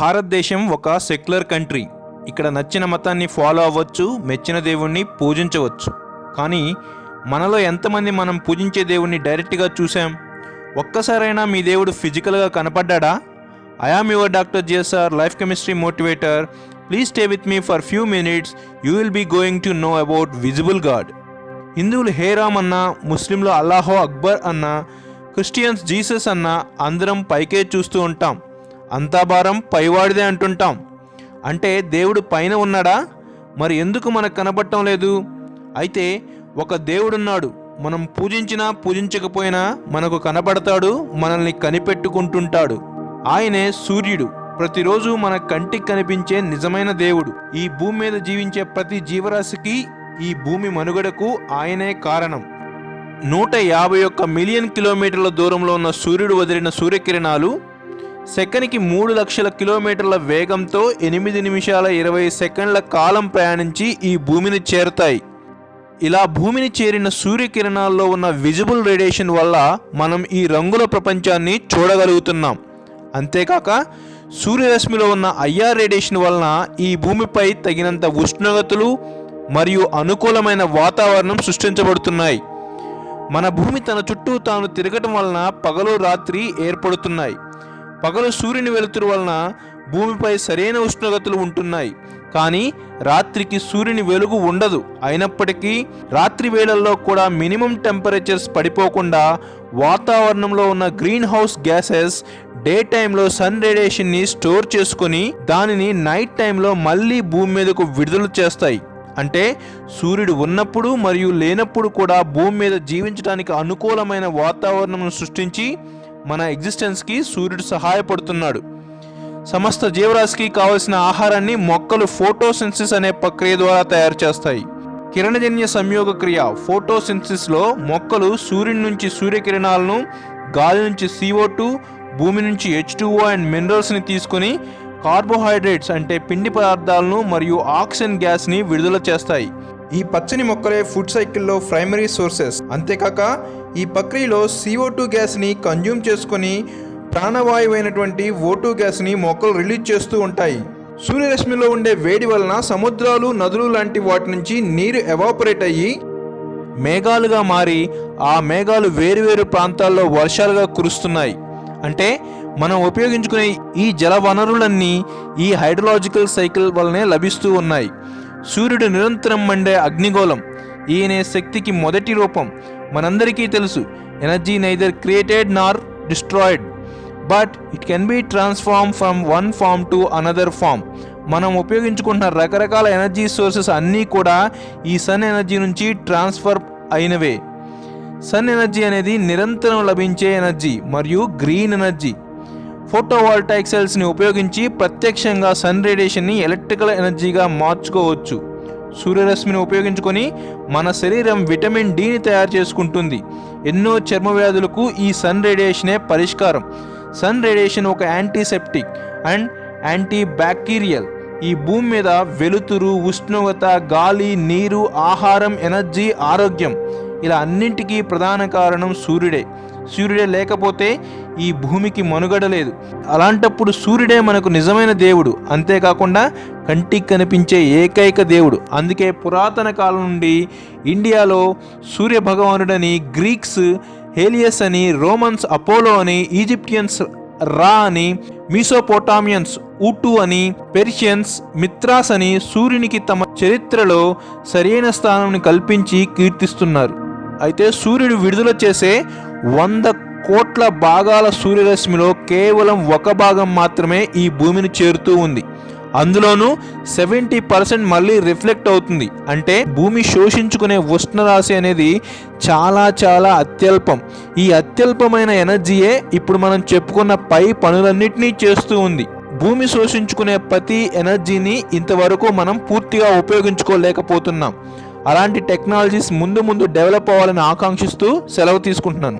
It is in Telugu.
భారతదేశం ఒక సెక్యులర్ కంట్రీ. ఇక్కడ నచ్చిన మతాన్ని ఫాలో అవ్వచ్చు, మెచ్చిన దేవుణ్ణి పూజించవచ్చు. కానీ మనలో ఎంతమంది మనం పూజించే దేవుణ్ణి డైరెక్ట్గా చూసాం? ఒక్కసారైనా మీ దేవుడు ఫిజికల్గా కనపడ్డా? I am your doctor GSR, life chemistry motivator. Please stay with me for few minutes. You will be going to know about visible god. హిందువులు హే రామ్ అన్నా, ముస్లింలు అల్లాహో అక్బర్ అన్నా, క్రిస్టియన్స్ జీసస్ అన్నా అందరం పైకే చూస్తూ ఉంటాం. అంతా భారం పైవాడిదే అంటుంటాం. అంటే దేవుడు పైన ఉన్నాడా? మరి ఎందుకు మనకు కనబడటం లేదు? అయితే ఒక దేవుడున్నాడు. మనం పూజించినా పూజించకపోయినా మనకు కనబడతాడు, మనల్ని కనిపెట్టుకుంటుంటాడు. ఆయనే సూర్యుడు. ప్రతిరోజు మన కంటికి కనిపించే నిజమైన దేవుడు. ఈ భూమి మీద జీవించే ప్రతి జీవరాశికి, ఈ భూమి మనుగడకు ఆయనే కారణం. 151 మిలియన్ కిలోమీటర్ల దూరంలో ఉన్న సూర్యుడు వదిలిన సూర్యకిరణాలు సెకనికి 3 లక్షల కిలోమీటర్ల వేగంతో 8 నిమిషాల 20 సెకండ్ల కాలం ప్రయాణించి ఈ భూమిని చేరుతాయి. ఇలా భూమిని చేరిన సూర్యకిరణాల్లో ఉన్న విజిబుల్ రేడియేషన్ వల్ల మనం ఈ రంగుల ప్రపంచాన్ని చూడగలుగుతున్నాం. అంతేకాక సూర్యరశ్మిలో ఉన్న ఐఆర్ రేడియేషన్ వలన ఈ భూమిపై తగినంత ఉష్ణోగ్రతలు మరియు అనుకూలమైన వాతావరణం సృష్టించబడుతున్నాయి. మన భూమి తన చుట్టూ తాను తిరగటం వలన పగలు రాత్రి ఏర్పడుతున్నాయి. పగలు సూర్యుని వెలుతురు వలన భూమిపై సరైన ఉష్ణోగ్రతలు ఉంటున్నాయి. కానీ రాత్రికి సూర్యుని వెలుగు ఉండదు. అయినప్పటికీ రాత్రి వేళల్లో కూడా మినిమం టెంపరేచర్స్ పడిపోకుండా వాతావరణంలో ఉన్న గ్రీన్ హౌస్ గ్యాసెస్ డే టైంలో సన్ రేడియేషన్ని స్టోర్ చేసుకొని దానిని నైట్ టైంలో మళ్ళీ భూమి మీదకు విడుదల చేస్తాయి. అంటే సూర్యుడు ఉన్నప్పుడు మరియు లేనప్పుడు కూడా భూమి మీద జీవించడానికి అనుకూలమైన వాతావరణం సృష్టించి మన ఎగ్జిస్టెన్స్కి సూర్యుడు సహాయపడుతున్నాడు. సమస్త జీవరాశికి కావలసిన ఆహారాన్ని మొక్కలు ఫోటోసింథసిస్ అనే ప్రక్రియ ద్వారా తయారు చేస్తాయి. కిరణజన్య సంయోగ క్రియ ఫోటోసింథసిస్లో మొక్కలు సూర్యుని నుంచి సూర్యకిరణాలను, గాలి నుంచి CO2, భూమి నుంచి H2O అండ్ మినరల్స్ని తీసుకొని కార్బోహైడ్రేట్స్ అంటే పిండి పదార్థాలను మరియు ఆక్సిజన్ గ్యాస్ని విడుదల చేస్తాయి. ఈ పచ్చని మొక్కలే ఫుడ్ సైకిల్లో ప్రైమరీ సోర్సెస్. అంతేకాక ఈ ప్రక్రియలో CO2 గ్యాస్ని కన్జ్యూమ్ చేసుకొని ప్రాణవాయువు అయినటువంటి O2 గ్యాస్ని మొక్కలు రిలీజ్ చేస్తూ ఉంటాయి. సూర్యరశ్మిలో ఉండే వేడి వలన సముద్రాలు, నదులు లాంటి వాటి నుంచి నీరు ఎవాపరేట్ అయ్యి మేఘాలుగా మారి ఆ మేఘాలు వేరువేరు ప్రాంతాల్లో వర్షాలుగా కురుస్తున్నాయి. అంటే మనం ఉపయోగించుకునే ఈ జల వనరులన్నీ ఈ హైడ్రలాజికల్ సైకిల్ వల్లనే లభిస్తూ ఉన్నాయి. సూర్యుడు నిరంతరం మండే అగ్నిగోళం. ఈయనే శక్తికి మొదటి రూపం. మనందరికీ తెలుసు, energy neither created nor destroyed, but it can be transform from one form to another form. మనం ఉపయోగించుకుంటున్న రకరకాల ఎనర్జీ సోర్సెస్ అన్నీ కూడా ఈ సన్ ఎనర్జీ నుంచి ట్రాన్స్ఫర్ అయినవే. సన్ ఎనర్జీ అనేది నిరంతరం లభించే ఎనర్జీ మరియు గ్రీన్ ఎనర్జీ. ఫోటోవాల్టాయిక్ సెల్స్ని ఉపయోగించి ప్రత్యక్షంగా సన్ రేడియేషన్ని ఎలక్ట్రికల్ ఎనర్జీగా మార్చుకోవచ్చు. సూర్యరశ్మిని ఉపయోగించుకొని మన శరీరం విటమిన్ డిని తయారు చేసుకుంటుంది. ఎన్నో చర్మ వ్యాధులకు ఈ సన్ రేడియేషనే పరిష్కారం. సన్ రేడియేషన్ ఒక యాంటీసెప్టిక్ అండ్ యాంటీ బ్యాక్టీరియల్. ఈ భూమి మీద వెలుతురు, ఉష్ణోగ్రత, గాలి, నీరు, ఆహారం, ఎనర్జీ, ఆరోగ్యం ఇలా అన్నింటికీ ప్రధాన కారణం సూర్యుడే. సూర్యుడే లేకపోతే ఈ భూమికి మనుగడ లేదు. అలాంటప్పుడు సూర్యుడే మనకు నిజమైన దేవుడు. అంతేకాకుండా కంటికి కనిపించే ఏకైక దేవుడు. అందుకే పురాతన కాలం నుండి ఇండియాలో సూర్య భగవానుడని గ్రీక్స్ హేలియస్ అని, రోమన్స్ అపోలో అని, ఈజిప్టియన్స్ రా అని, మీసోపోటామియన్స్ ఊటు అని, పెర్షియన్స్ మిత్రాస్ అని సూర్యునికి తమ చరిత్రలో సరైన స్థానాన్ని కల్పించి కీర్తిస్తున్నారు. అయితే సూర్యుడు విడుదల చేసే 100 కోట్ల భాగాల సూర్యరశ్మిలో కేవలం 1 భాగం మాత్రమే ఈ భూమిని చేరుతూ ఉంది. అందులోనూ 70% మళ్ళీ రిఫ్లెక్ట్ అవుతుంది. అంటే భూమి శోషించుకునే ఉష్ణరాశి అనేది చాలా చాలా అత్యల్పం. ఈ అత్యల్పమైన ఎనర్జీయే ఇప్పుడు మనం చెప్పుకున్న పై పనులన్నింటినీ చేస్తూ ఉంది. భూమి శోషించుకునే ప్రతి ఎనర్జీని ఇంతవరకు మనం పూర్తిగా ఉపయోగించుకోలేకపోతున్నాం. అలాంటి టెక్నాలజీస్ ముందు ముందు డెవలప్ అవ్వాలని ఆకాంక్షిస్తూ సెలవు తీసుకుంటున్నాను.